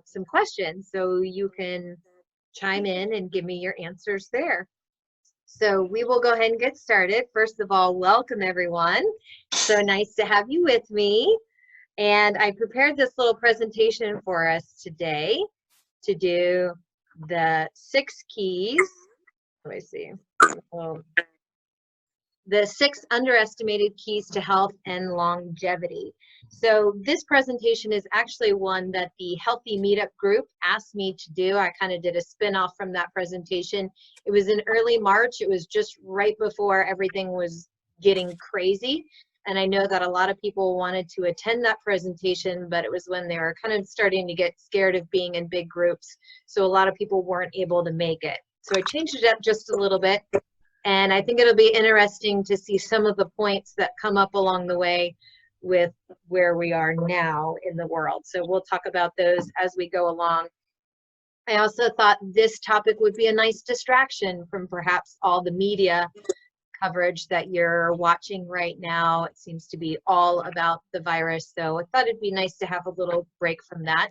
some questions, so you can chime in and give me your answers there. So we will go ahead and get started. First of all, welcome everyone. So nice to have you with me. And I prepared this little presentation for us today to do the 6 keys. Let me see. The 6 underestimated keys to health and longevity. So this presentation is actually one that the Healthy Meetup group asked me to do. I kind of did a spin-off from that presentation. It was in early March. It was just right before everything was getting crazy. And I know that a lot of people wanted to attend that presentation, but it was when they were kind of starting to get scared of being in big groups. So a lot of people weren't able to make it. So I changed it up just a little bit. And I think it'll be interesting to see some of the points that come up along the way with where we are now in the world. So we'll talk about those as we go along. I also thought this topic would be a nice distraction from perhaps all the media coverage that you're watching right now. It seems to be all about the virus. So I thought it'd be nice to have a little break from that.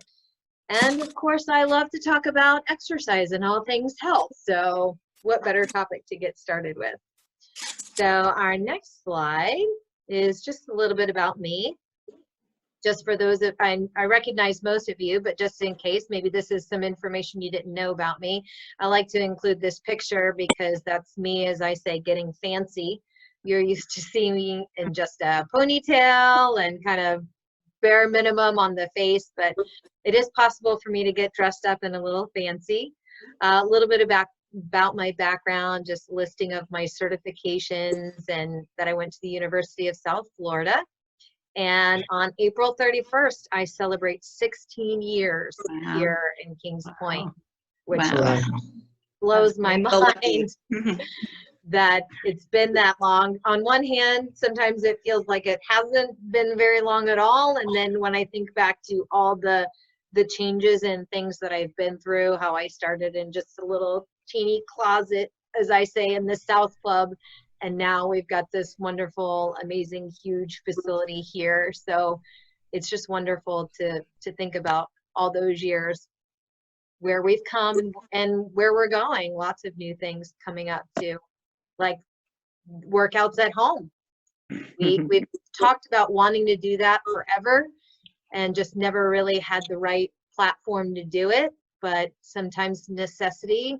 And of course, I love to talk about exercise and all things health. So what better topic to get started with? So our next slide is just a little bit about me. Just for those that I recognize most of you, but just in case, maybe this is some information you didn't know about me. I like to include this picture because that's me, as I say, getting fancy. You're used to seeing me in just a ponytail and kind of bare minimum on the face, but it is possible for me to get dressed up and a little fancy. A little bit about my background, just listing of my certifications, and that I went to the University of South Florida. And on April 31st, I celebrate 16 years here in Kings Point, which blows my mind that it's been that long. On one hand, sometimes it feels like it hasn't been very long at all. And then when I think back to all the changes and things that I've been through, how I started in just a little teeny closet, as I say, in the South Club, and now we've got this wonderful, amazing, huge facility here. So it's just wonderful to think about all those years, where we've come and where we're going. Lots of new things coming up too, like workouts at home. We've talked about wanting to do that forever and just never really had the right platform to do it. But sometimes necessity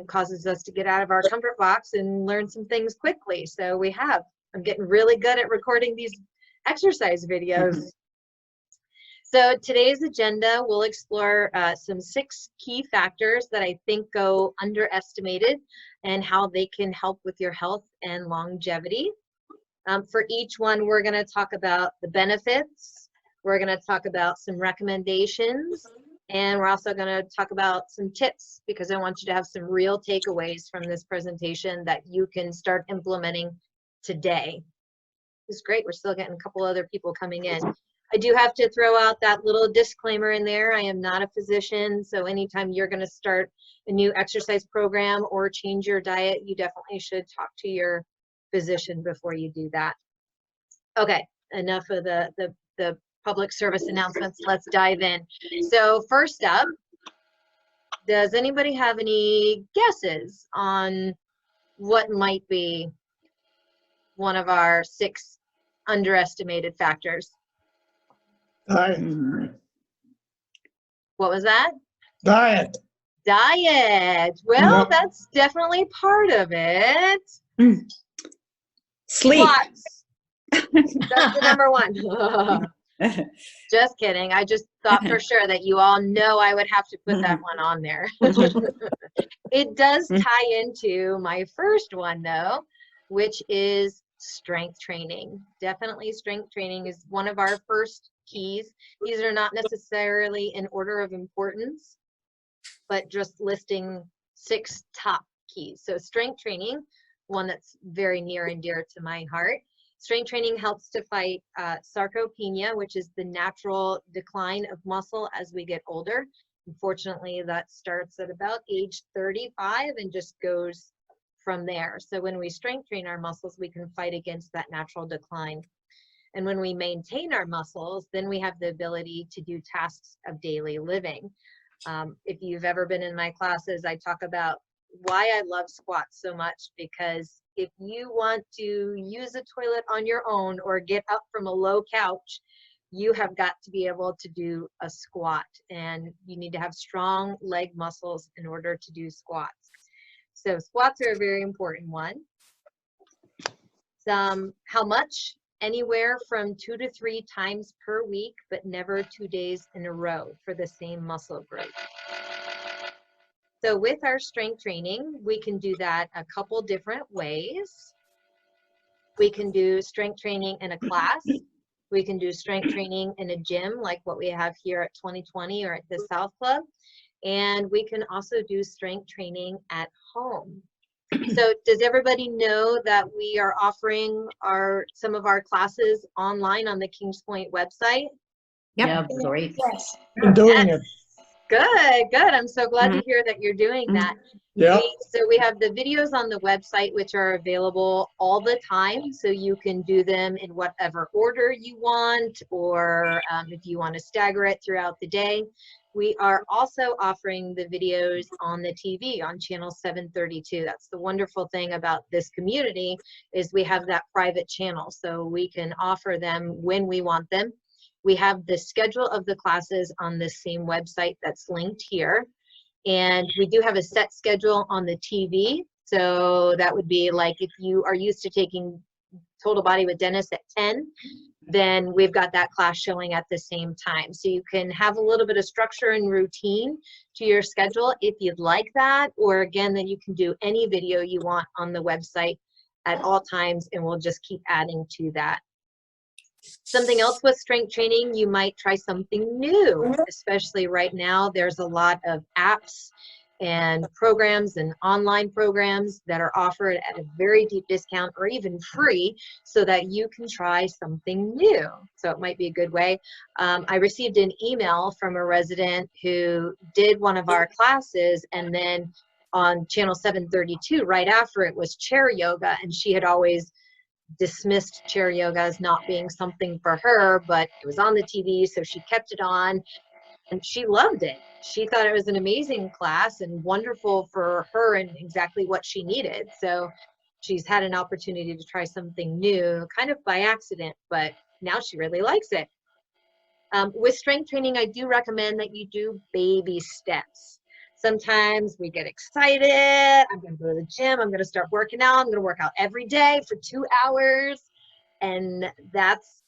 causes us to get out of our comfort box and learn some things quickly. So we have. I'm getting really good at recording these exercise videos. So today's agenda, we'll explore some 6 key factors that I think go underestimated and how they can help with your health and longevity. For each one, we're going to talk about the benefits. We're going to talk about some recommendations. And we're also going to talk about some tips, because I want you to have some real takeaways from this presentation that you can start implementing today. It's great. We're still getting a couple other people coming in. I do have to throw out that little disclaimer in there. I am not a physician, so anytime you're going to start a new exercise program or change your diet, you definitely should talk to your physician before you do that. Okay, enough of the public service announcements. Let's dive in. So first up, does anybody have any guesses on what might be one of our 6 underestimated factors? Diet. What was that? Diet. Diet. Well, that's definitely part of it. Sleep. Lots. That's the number 1. Just kidding. I just thought for sure that you all know I would have to put that one on there. It does tie into my first one, though, which is strength training. Definitely strength training is one of our first keys. These are not necessarily in order of importance, but just listing 6 top keys. So strength training, one that's very near and dear to my heart. Strength training helps to fight sarcopenia, which is the natural decline of muscle as we get older. Unfortunately, that starts at about age 35 and just goes from there. So when we strength train our muscles, we can fight against that natural decline. And when we maintain our muscles, then we have the ability to do tasks of daily living. If you've ever been in my classes, I talk about why I love squats so much, because if you want to use a toilet on your own or get up from a low couch, you have got to be able to do a squat, and you need to have strong leg muscles in order to do squats. So squats are a very important one. How much? Anywhere from 2 to 3 times per week, but never 2 days in a row for the same muscle group. So with our strength training, we can do that a couple different ways. We can do strength training in a class. We can do strength training in a gym like what we have here at 2020 or at the South Club. And we can also do strength training at home. So does everybody know that we are offering some of our classes online on the Kings Point website? Yep. Yeah, great. Yes. Been doing it. Good. I'm so glad to hear that you're doing that. Yeah. So we have the videos on the website, which are available all the time. So you can do them in whatever order you want, or if you want to stagger it throughout the day. We are also offering the videos on the TV on channel 732. That's the wonderful thing about this community, is we have that private channel, so we can offer them when we want them. We have the schedule of the classes on the same website that's linked here. And we do have a set schedule on the TV. So that would be like if you are used to taking Total Body with Dennis at 10, then we've got that class showing at the same time. So you can have a little bit of structure and routine to your schedule if you'd like that, or again, then you can do any video you want on the website at all times, and we'll just keep adding to that. Something else with strength training, you might try something new, especially right now. There's a lot of apps and programs and online programs that are offered at a very deep discount or even free, so that you can try something new. So it might be a good way. I received an email from a resident who did one of our classes, and then on channel 732, right after it was chair yoga, and she had always dismissed chair yoga as not being something for her, but it was on the TV, so she kept it on and she loved it. She thought it was an amazing class and wonderful for her and exactly what she needed. So she's had an opportunity to try something new, kind of by accident, but now she really likes it. With strength training, I do recommend that you do baby steps. Sometimes we get excited. I'm going to go to the gym. I'm going to start working out. I'm going to work out every day for 2 hours. And that's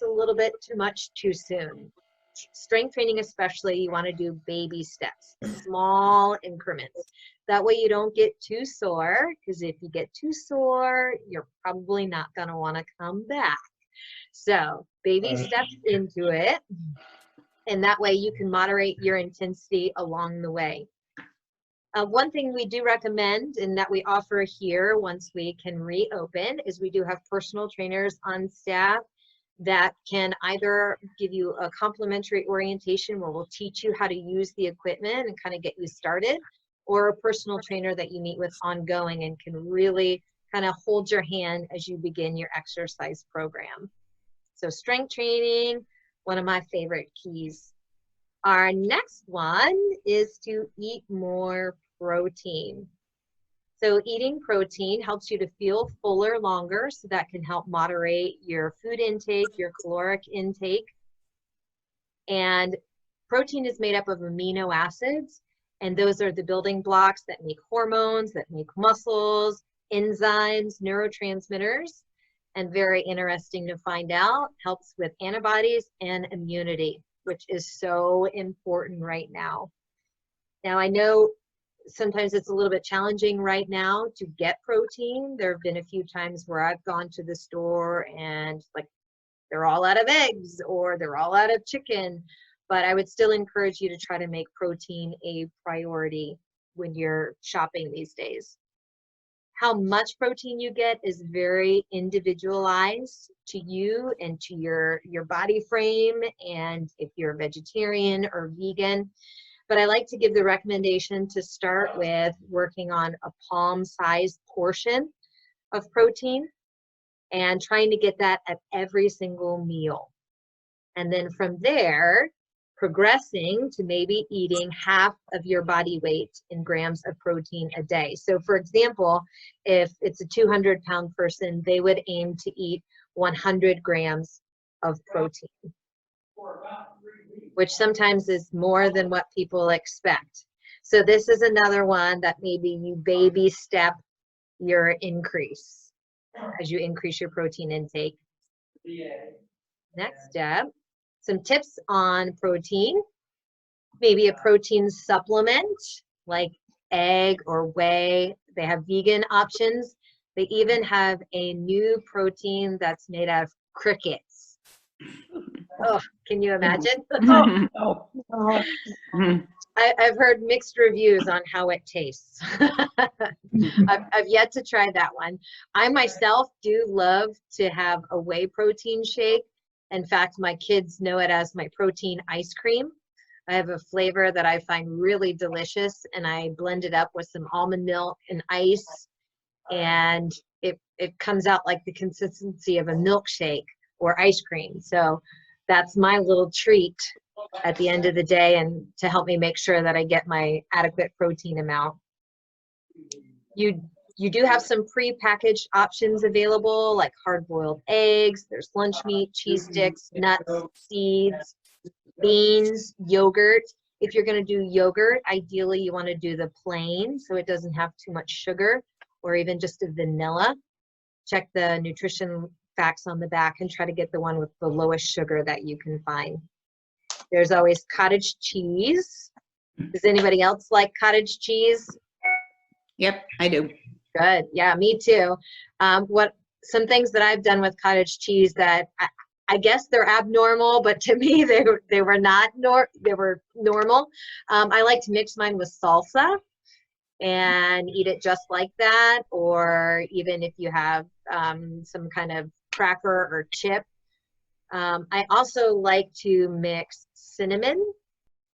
a little bit too much too soon. Strength training especially, you want to do baby steps, small increments. That way you don't get too sore, because if you get too sore, you're probably not going to want to come back. So baby steps into it. And that way you can moderate your intensity along the way. One thing we do recommend and that we offer here once we can reopen is we do have personal trainers on staff that can either give you a complimentary orientation where we'll teach you how to use the equipment and kind of get you started, or a personal trainer that you meet with ongoing and can really kind of hold your hand as you begin your exercise program. So strength training, one of my favorite keys. Our next one is to eat more protein. So eating protein helps you to feel fuller longer, so that can help moderate your food intake, your caloric intake. And protein is made up of amino acids, and those are the building blocks that make hormones, that make muscles, enzymes, neurotransmitters. And very interesting to find out, helps with antibodies and immunity, which is so important right now. Now, I know sometimes it's a little bit challenging right now to get protein. There have been a few times where I've gone to the store and like they're all out of eggs or they're all out of chicken, but I would still encourage you to try to make protein a priority when you're shopping these days. How much protein you get is very individualized to you and to your body frame, and if you're a vegetarian or vegan. But I like to give the recommendation to start with working on a palm-sized portion of protein. and trying to get that at every single meal. And then from there, progressing to maybe eating half of your body weight in grams of protein a day. So for example, if it's a 200-pound person, they would aim to eat 100 grams of protein, which sometimes is more than what people expect. So this is another one that maybe you baby step your increase as you increase your protein intake. Next step, some tips on protein. Maybe a protein supplement like egg or whey. They have vegan options. They even have a new protein that's made out of crickets. Oh, can you imagine? Oh, I've heard mixed reviews on how it tastes. I've yet to try that one. I myself do love to have a whey protein shake. In fact, my kids know it as my protein ice cream. I have a flavor that I find really delicious, and I blend it up with some almond milk and ice, and it comes out like the consistency of a milkshake or ice cream. So that's my little treat at the end of the day, and to help me make sure that I get my adequate protein amount. You do have some pre-packaged options available, like hard-boiled eggs, there's lunch meat, cheese sticks, nuts, seeds, beans, yogurt. If you're going to do yogurt, ideally you want to do the plain so it doesn't have too much sugar, or even just a vanilla. Check the nutrition facts on the back and try to get the one with the lowest sugar that you can find. There's always cottage cheese. Does anybody else like cottage cheese? Yep, I do. Good. Yeah, me too. Some things that I've done with cottage cheese that I guess they're abnormal, but to me they were not they were normal. I like to mix mine with salsa and eat it just like that, or even if you have some kind of cracker or chip. I also like to mix cinnamon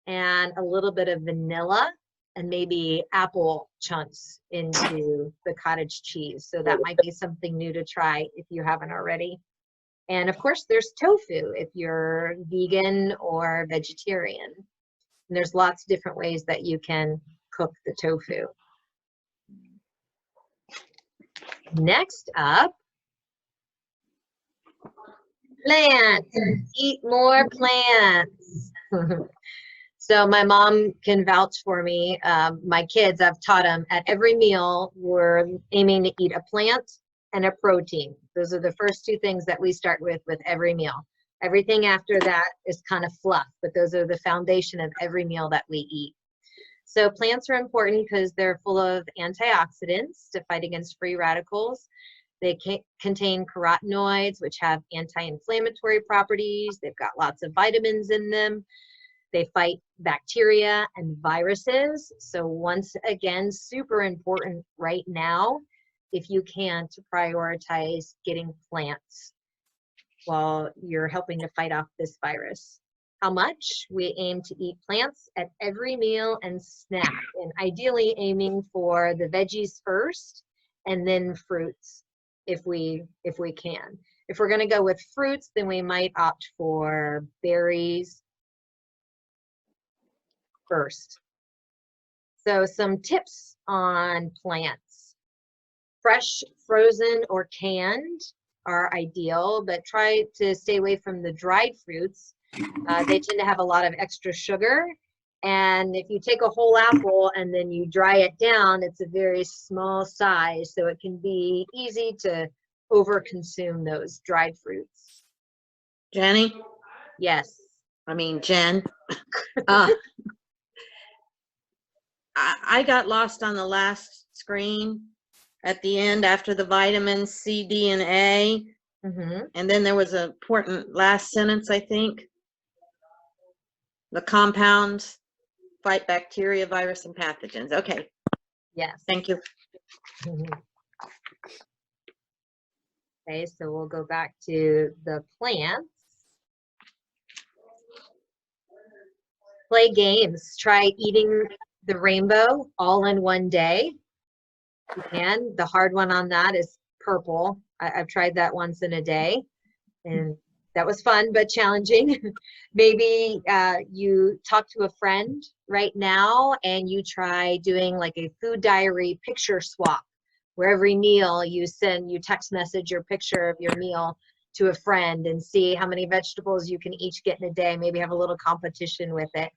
and a little bit of vanilla and maybe apple chunks into the cottage cheese. So that might be something new to try if you haven't already. And of course, there's tofu if you're vegan or vegetarian. And there's lots of different ways that you can cook the tofu. Next up, plants. Eat more plants. So my mom can vouch for me. My kids, I've taught them at every meal, we're aiming to eat a plant and a protein. Those are the first two things that we start with every meal. Everything after that is kind of fluff, but those are the foundation of every meal that we eat. So plants are important because they're full of antioxidants to fight against free radicals. They contain carotenoids, which have anti-inflammatory properties. They've got lots of vitamins in them. They fight bacteria and viruses. So once again, super important right now, if you can, to prioritize getting plants while you're helping to fight off this virus. How much? We aim to eat plants at every meal and snack, and ideally aiming for the veggies first and then fruits if we can. If we're going to go with fruits, then we might opt for berries first. So some tips on plants. Fresh, frozen, or canned are ideal, but try to stay away from the dried fruits. They tend to have a lot of extra sugar, and if you take a whole apple and then you dry it down, it's a very small size, so it can be easy to overconsume those dried fruits. Jenny? Yes. Jen. I got lost on the last screen at the end after the vitamins C, D, and A. Mm-hmm. And then there was an important last sentence, I think. The compounds fight bacteria, virus, and pathogens. Okay. Yes. Thank you. Mm-hmm. Okay, so we'll go back to the plants. Play games. Try eating the rainbow all in one day. You can. The hard one on that is purple. I've tried that once in a day, and that was fun but challenging. Maybe you talk to a friend right now and you try doing like a food diary picture swap, where every meal you text message your picture of your meal to a friend and see how many vegetables you can each get in a day. Maybe have a little competition with it.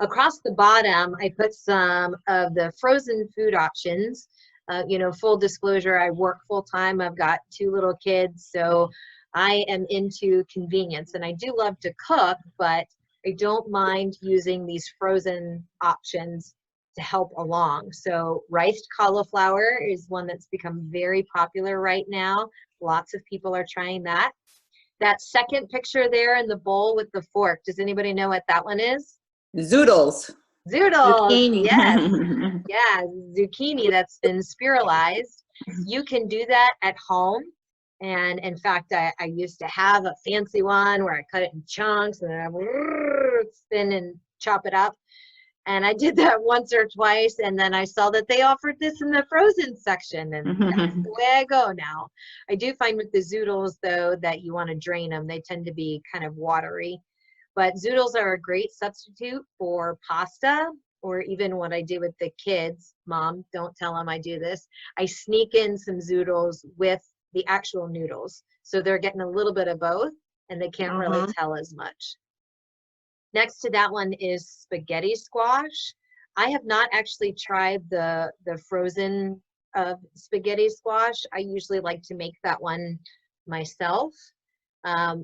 Across the bottom, I put some of the frozen food options. Full disclosure, I work full time. I've got 2 little kids, so I am into convenience, and I do love to cook, but I don't mind using these frozen options to help along. So riced cauliflower is one that's become very popular right now. Lots of people are trying that. That second picture there in the bowl with the fork, does anybody know what that one is? Zoodles. Zoodles, Zucchini. yes. Yeah, zucchini that's been spiralized. You can do that at home. And in fact, I used to have a fancy one where I cut it in chunks and then I spin and chop it up. And I did that once or twice, and then I saw that they offered this in the frozen section, and that's the way I go now. I do find with the zoodles, though, that you want to drain them. They tend to be kind of watery. But zoodles are a great substitute for pasta, or even what I do with the kids. Mom, don't tell them I do this. I sneak in some zoodles with the actual noodles. So they're getting a little bit of both, and they can't really tell as much. Next to that one is spaghetti squash. I have not actually tried the frozen spaghetti squash. I usually like to make that one myself,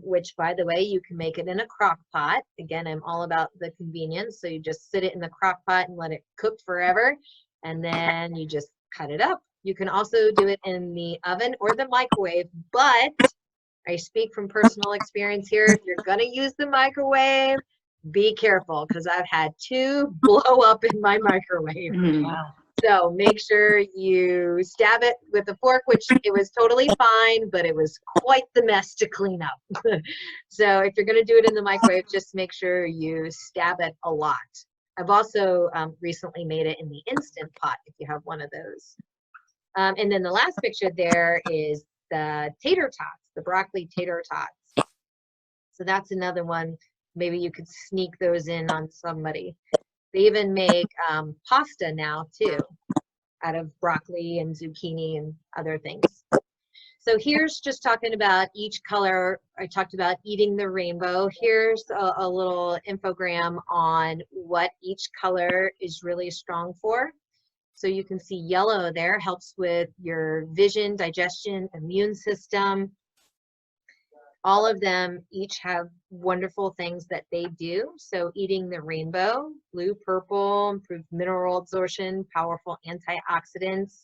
which, by the way, you can make it in a crock pot. Again, I'm all about the convenience. So you just sit it in the crock pot and let it cook forever, and then you just cut it up. You can also do it in the oven or the microwave, but I speak from personal experience here. If you're going to use the microwave, be careful, because I've had 2 blow up in my microwave. Wow. So make sure you stab it with a fork, which it was totally fine, but it was quite the mess to clean up. So if you're going to do it in the microwave, just make sure you stab it a lot. I've also recently made it in the Instant Pot if you have one of those. And then the last picture there is the tater tots, the broccoli tater tots. So that's another one. Maybe you could sneak those in on somebody. They even make pasta now too, out of broccoli and zucchini and other things. So here's just talking about each color. I talked about eating the rainbow. Here's a little infogram on what each color is really strong for. So you can see yellow there helps with your vision, digestion, immune system. All of them each have wonderful things that they do. So eating the rainbow, blue, purple, improved mineral absorption, powerful antioxidants.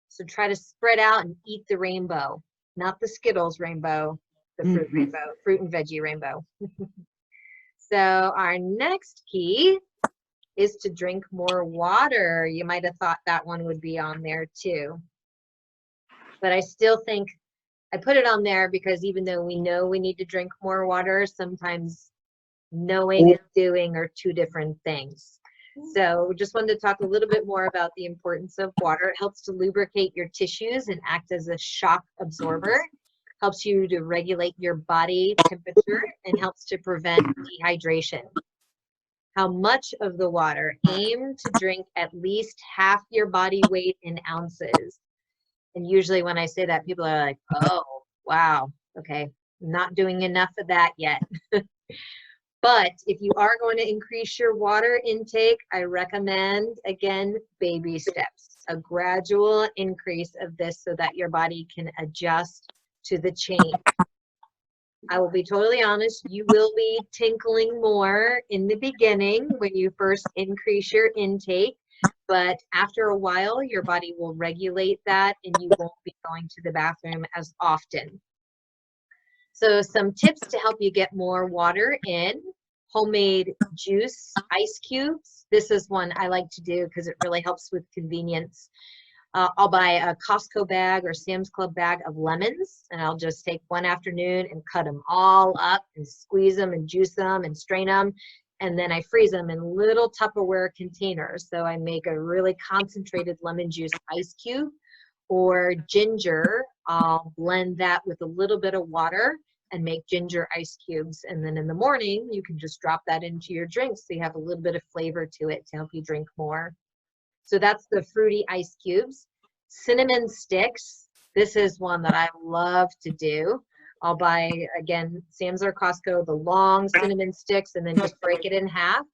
So try to spread out and eat the rainbow, not the Skittles rainbow, the fruit rainbow, fruit and veggie rainbow. So our next key is to drink more water. You might have thought that one would be on there too. But I still think I put it on there because even though we know we need to drink more water, sometimes knowing and doing are 2 different things. So just wanted to talk a little bit more about the importance of water. It helps to lubricate your tissues and act as a shock absorber, helps you to regulate your body temperature, and helps to prevent dehydration. How much of the water? Aim to drink at least half your body weight in ounces. And usually when I say that, people are like, oh, wow, okay, not doing enough of that yet. But if you are going to increase your water intake, I recommend, again, baby steps, a gradual increase of this so that your body can adjust to the change. I will be totally honest, you will be tinkling more in the beginning when you first increase your intake. But after a while, your body will regulate that and you won't be going to the bathroom as often. So some tips to help you get more water in: homemade juice, ice cubes. This is one I like to do because it really helps with convenience. I'll buy a Costco bag or Sam's Club bag of lemons, and I'll just take one afternoon and cut them all up and squeeze them and juice them and strain them. And then I freeze them in little Tupperware containers. So I make a really concentrated lemon juice ice cube. Or ginger, I'll blend that with a little bit of water and make ginger ice cubes. And then in the morning, you can just drop that into your drink so you have a little bit of flavor to it to help you drink more. So that's the fruity ice cubes. Cinnamon sticks. This is one that I love to do. I'll buy, again, Sam's or Costco, the long cinnamon sticks, and then just break it in half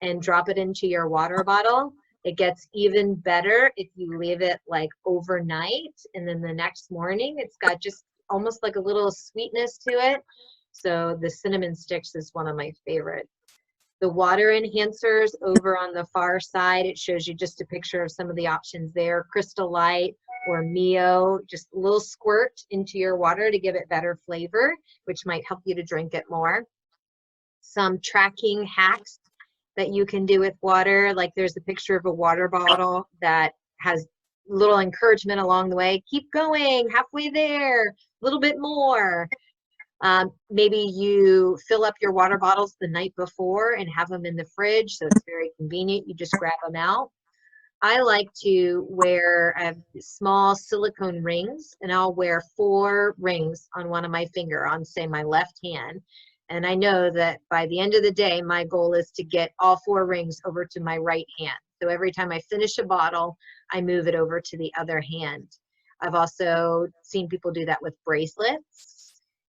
and drop it into your water bottle. It gets even better if you leave it like overnight, and then the next morning it's got just almost like a little sweetness to it. So the cinnamon sticks is one of my favorite. The water enhancers over on the far side, it shows you just a picture of some of the options there. Crystal Light or Mio, just a little squirt into your water to give it better flavor, which might help you to drink it more. Some tracking hacks that you can do with water, like there's a picture of a water bottle that has little encouragement along the way. Keep going, halfway there, a little bit more. Maybe you fill up your water bottles the night before and have them in the fridge, so it's very convenient. You just grab them out. I like to wear small silicone rings, and I'll wear 4 rings on one of my finger, on say my left hand. And I know that by the end of the day, my goal is to get all 4 rings over to my right hand. So every time I finish a bottle, I move it over to the other hand. I've also seen people do that with bracelets.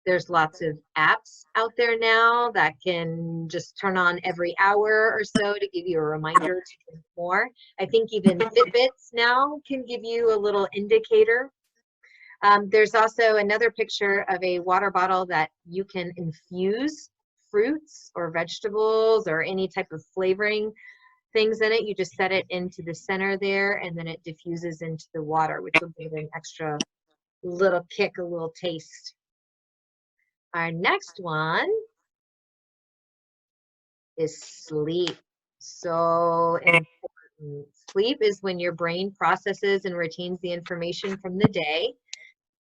There's lots of apps out there now that can just turn on every hour or so to give you a reminder to drink more. I think even Fitbits now can give you a little indicator. There's also another picture of a water bottle that you can infuse fruits or vegetables or any type of flavoring things in it. You just set it into the center there, and then it diffuses into the water, which will give an extra little kick, a little taste. Our next one is sleep. So important. Sleep is when your brain processes and retains the information from the day.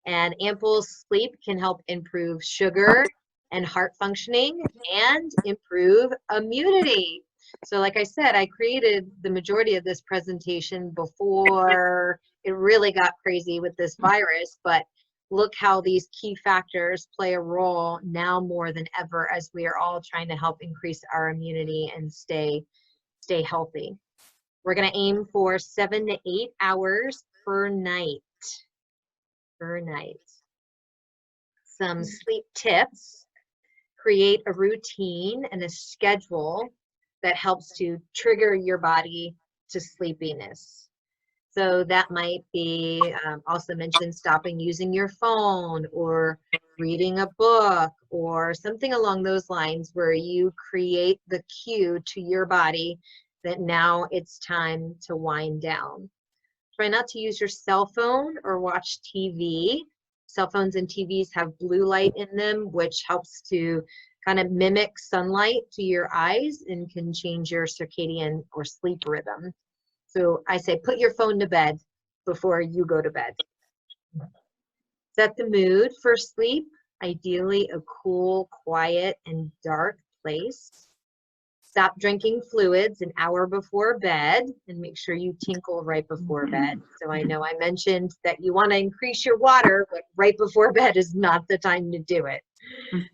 And ample sleep can help improve sugar and heart functioning and improve immunity. So like I said, I created the majority of this presentation before it really got crazy with this virus, but look how these key factors play a role now more than ever as we are all trying to help increase our immunity and stay healthy. We're going to aim for 7 to 8 hours per night. Some sleep tips: create a routine and a schedule that helps to trigger your body to sleepiness. So that might be also mentioned stopping using your phone or reading a book or something along those lines where you create the cue to your body that now it's time to wind down. Try not to use your cell phone or watch TV. Cell phones and TVs have blue light in them, which helps to kind of mimic sunlight to your eyes and can change your circadian or sleep rhythm. So I say put your phone to bed before you go to bed. Set the mood for sleep, ideally a cool, quiet, and dark place. Stop drinking fluids an hour before bed and make sure you tinkle right before bed. So I know I mentioned that you want to increase your water, but right before bed is not the time to do it.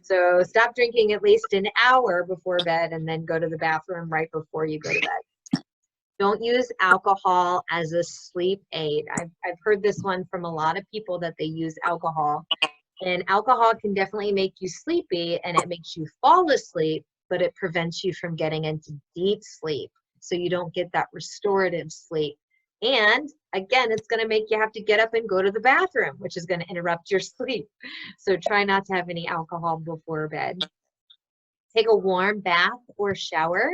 So stop drinking at least an hour before bed and then go to the bathroom right before you go to bed. Don't use alcohol as a sleep aid. I've heard this one from a lot of people that they use alcohol. And alcohol can definitely make you sleepy and it makes you fall asleep, but it prevents you from getting into deep sleep. So you don't get that restorative sleep. And again, it's going to make you have to get up and go to the bathroom, which is going to interrupt your sleep. So try not to have any alcohol before bed. Take a warm bath or shower,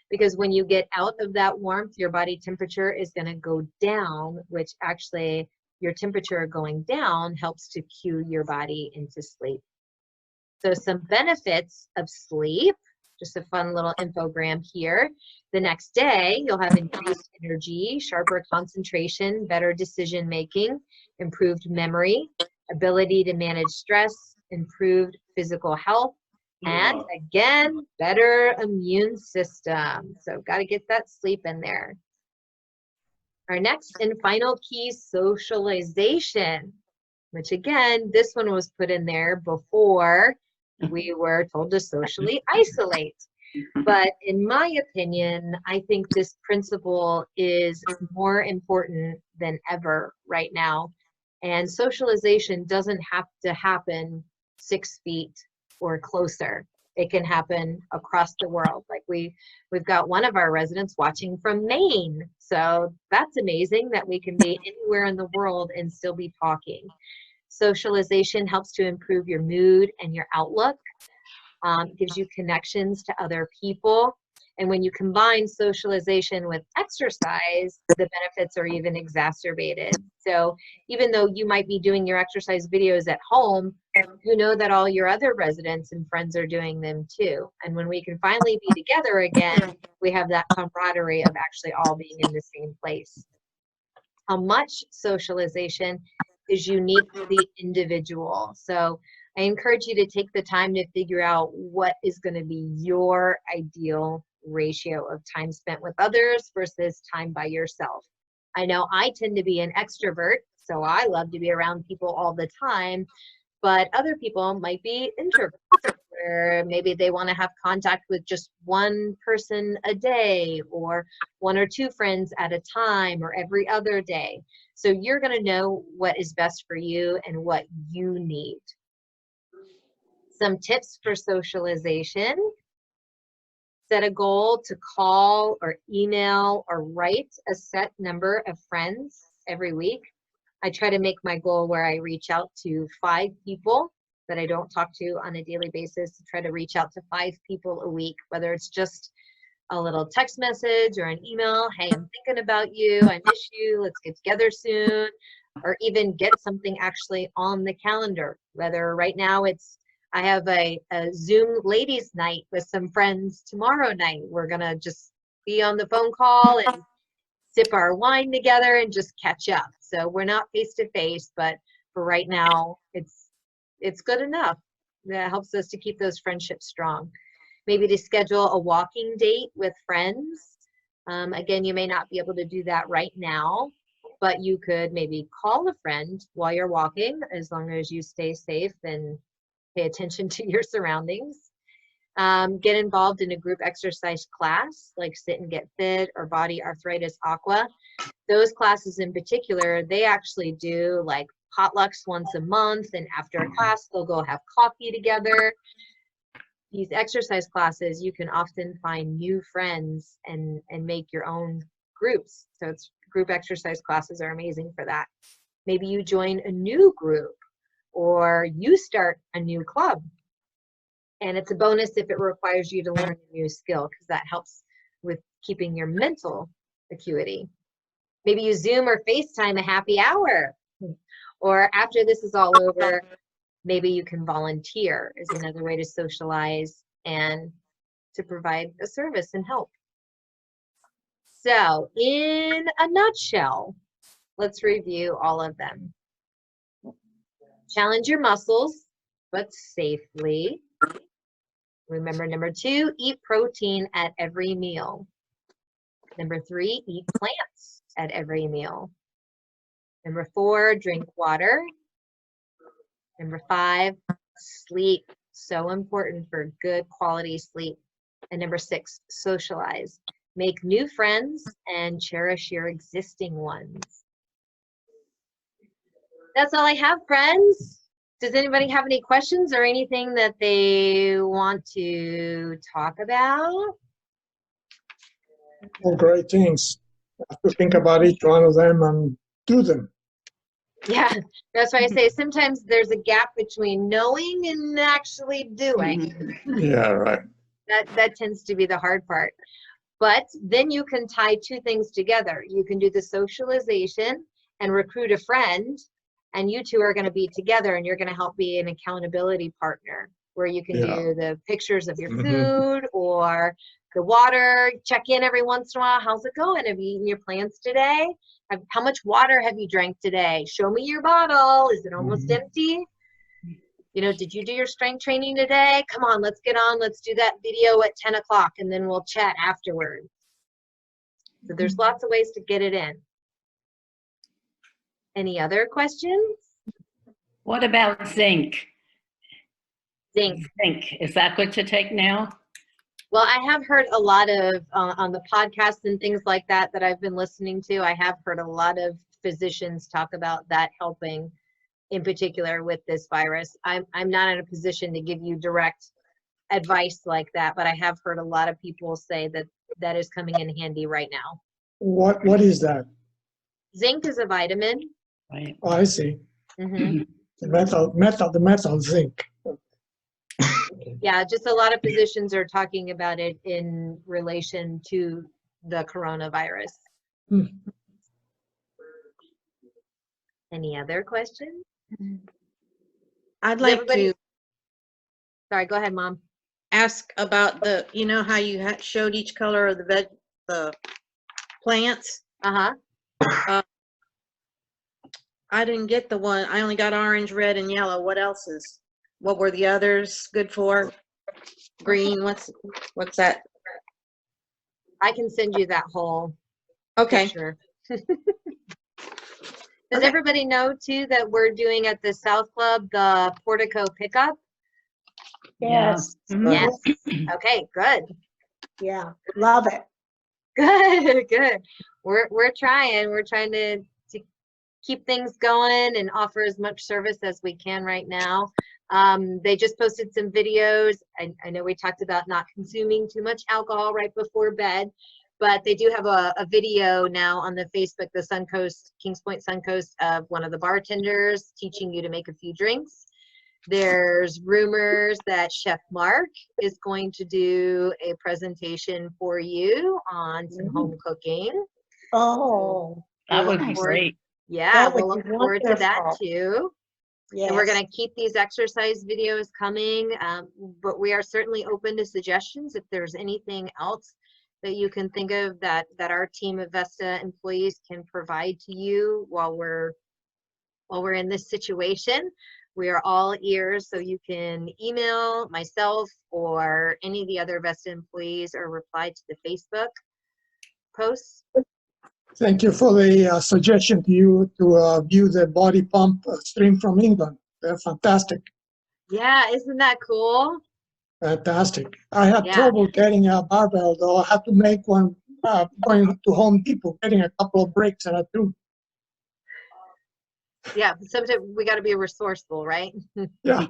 because when you get out of that warmth, your body temperature is going to go down, which actually your temperature going down helps to cue your body into sleep. So some benefits of sleep, just a fun little infogram here. The next day, you'll have increased energy, sharper concentration, better decision making, improved memory, ability to manage stress, improved physical health, and again, better immune system. So got to get that sleep in there. Our next and final key, socialization, which again, this one was put in there before we were told to socially isolate. But in my opinion, I think this principle is more important than ever right now. And socialization doesn't have to happen 6 feet or closer. It can happen across the world. Like we've got one of our residents watching from Maine. So that's amazing that we can be anywhere in the world and still be talking. Socialization helps to improve your mood and your outlook. Gives you connections to other people. And when you combine socialization with exercise, the benefits are even exacerbated. So even though you might be doing your exercise videos at home, you know that all your other residents and friends are doing them too. And when we can finally be together again, we have that camaraderie of actually all being in the same place. How much socialization is unique to the individual. So I encourage you to take the time to figure out what is going to be your ideal ratio of time spent with others versus time by yourself. I know I tend to be an extrovert, so I love to be around people all the time, but other people might be introverts, or maybe they want to have contact with just one person a day, or 1 or 2 friends at a time, or every other day. So you're going to know what is best for you and what you need. Some tips for socialization: set a goal to call or email or write a set number of friends every week. I try to make my goal where I reach out to 5 people that I don't talk to on a daily basis, to try to reach out to 5 people a week, whether it's just a little text message or an email. Hey, I'm thinking about you. I miss you. Let's get together soon. Or even get something actually on the calendar, whether right now it's I have a Zoom ladies night with some friends tomorrow night. We're going to just be on the phone call and sip our wine together and just catch up. So we're not face to face, but for right now, it's good enough. That helps us to keep those friendships strong. Maybe to schedule a walking date with friends. Again, you may not be able to do that right now, but you could maybe call a friend while you're walking, as long as you stay safe and pay attention to your surroundings. Get involved in a group exercise class like Sit and Get Fit or Body Arthritis Aqua. Those classes in particular, they actually do like potlucks once a month, and after a class, they'll go have coffee together. These exercise classes, you can often find new friends and make your own groups. So it's group exercise classes are amazing for that. Maybe you join a new group, or you start a new club. And it's a bonus if it requires you to learn a new skill, because that helps with keeping your mental acuity. Maybe you Zoom or FaceTime a happy hour. Or after this is all over, maybe you can volunteer is another way to socialize and to provide a service and help. So in a nutshell, let's review all of them. Challenge your muscles, but safely. Remember, number 2, eat protein at every meal. Number 3, eat plants at every meal. Number 4, drink water. Number 5, sleep. So important for good quality sleep. And number 6, socialize. Make new friends and cherish your existing ones. That's all I have, friends. Does anybody have any questions or anything that they want to talk about? All great things. I have to think about each one of them and do them. Yeah, that's why I say sometimes there's a gap between knowing and actually doing. Yeah, right. That tends to be the hard part. But then you can tie 2 things together. You can do the socialization and recruit a friend, and you 2 are going to be together, and you're going to help be an accountability partner, where you can do the pictures of your food or the water, check in every once in a while. How's it going? Have you eaten your plants today? How much water have you drank today? Show me your bottle. Is it almost empty? You know, did you do your strength training today? Come on, let's get on. Let's do that video at 10 o'clock, and then we'll chat afterwards. So there's lots of ways to get it in. Any other questions? What about zinc? Zinc. Zinc, is that good to take now? Well, I have heard a lot of, on the podcasts and things like that I've been listening to, I have heard a lot of physicians talk about that helping in particular with this virus. I'm not in a position to give you direct advice like that, but I have heard a lot of people say that that is coming in handy right now. What is that? Zinc is a vitamin. Right. Oh, I see. Mhm. The metal zinc. Yeah, just a lot of physicians are talking about it in relation to the coronavirus. Hmm. Any other questions? I'd Does like everybody- to Sorry, go ahead, Mom. ask about the, you know how you showed each color of the plants? Uh-huh. I didn't get the one, I only got orange, red, and yellow. What else what were the others good for? Green, what's that? I can send you that whole Okay, picture. Does Okay. everybody know too that we're doing at the South Club the portico pickup? Yes. Mhm. Yes. Okay, good. Yeah. Love it. Good, good. We're trying. We're trying to keep things going and offer as much service as we can right now. They just posted some videos. I know we talked about not consuming too much alcohol right before bed, but they do have a video now on the Facebook, the Suncoast, Kings Point Suncoast, of one of the bartenders teaching you to make a few drinks. There's rumors that Chef Mark is going to do a presentation for you on some home cooking. Oh, That would be Look forward- great. Yeah, That we'll would look be forward to that wonderful. too. yes. And we're going to keep these exercise videos coming, but we are certainly open to suggestions if there's anything else that you can think of that our team of Vesta employees can provide to you while we're in this situation. We are all ears, so you can email myself or any of the other Vesta employees or reply to the Facebook posts. Thank you for the suggestion to you to view the body pump stream from England. They're fantastic. Yeah, isn't that cool? Fantastic. I had Yeah. trouble getting a barbell, though. I had to make one going to Home Depot, getting a couple of breaks and a two. Yeah, sometimes we got to be resourceful, right? Yeah.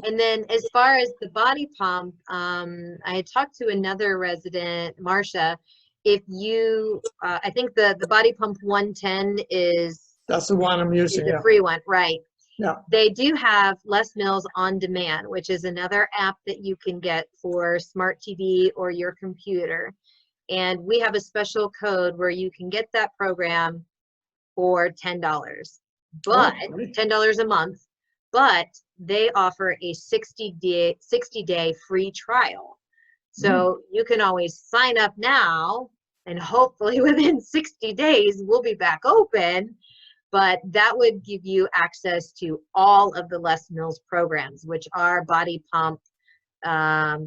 And then as far as the body pump, I had talked to another resident, Marcia. If you, I think the body pump 110 is That's the one I'm using. a Yeah. free one, right? Yeah. They do have Les Mills On Demand, which is another app that you can get for smart TV or your computer. And we have a special code where you can get that program for $10, but great. $10 a month. But they offer a 60-day free trial. So you can always sign up now, and hopefully within 60 days we'll be back open. But that would give you access to all of the Les Mills programs, which are Body Pump.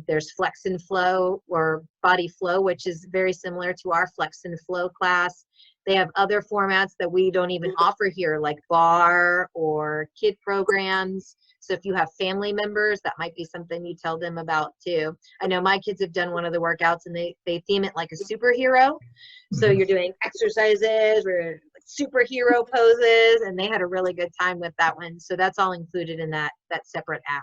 There's Flex and Flow or Body Flow, which is very similar to our Flex and Flow class. They have other formats that we don't even offer here, like bar or kid programs. So if you have family members, that might be something you tell them about too. I know my kids have done one of the workouts and they theme it like a superhero. So you're doing exercises or superhero poses, and they had a really good time with that one. So that's all included in that separate app.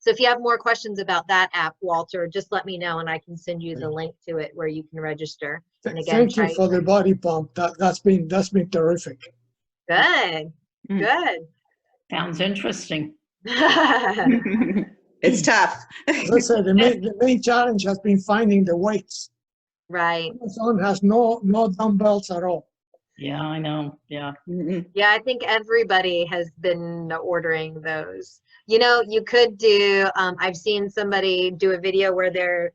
So if you have more questions about that app, Walter, just let me know and I can send you the link to it where you can register. And again, Thank you for the body pump. That's been terrific. Good, Mm. good. Sounds interesting. it's tough. As I said, the main challenge has been finding the weights. Right. Amazon has no dumbbells at all. Yeah, I know. Yeah. Mhm. Yeah, I think everybody has been ordering those. You know, you could do, I've seen somebody do a video where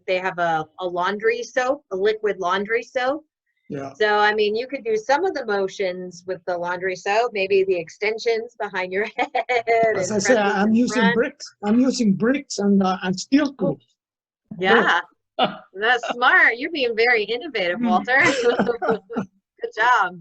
they have a laundry soap, a liquid laundry soap. Yeah. So, I mean, you could do some of the motions with the laundry soap, maybe the extensions behind your head. As and I say, presses I'm in using front. bricks. I'm using bricks and steel tools. Yeah, that's smart. You're being very innovative, Walter. Good job.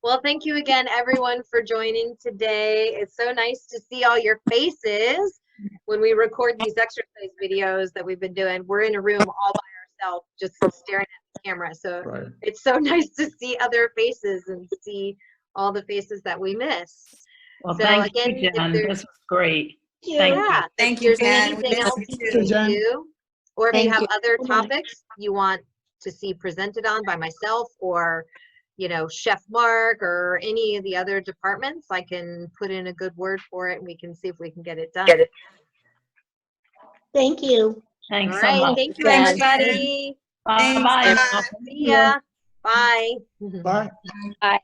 Well, thank you again, everyone, for joining today. It's so nice to see all your faces when we record these exercise videos that we've been doing. We're in a room all by ourselves, just staring at the camera. So Right. it's so nice to see other faces and see all the faces that we miss. Well, So thank again, you, if Jen. there's- This was great. you. Thank you. Yeah, Thank if you, there's Jen. We anything miss else you you too. need to do, or if you Thank have you. other Good night. topics you want to see presented on by myself or, you know, Chef Mark or any of the other departments, I can put in a good word for it and we can see if we can get it done. Thank you. Thanks All so right, much. thank you, Thanks, everybody. Bye-bye. Thanks, now. See ya. Bye. Bye.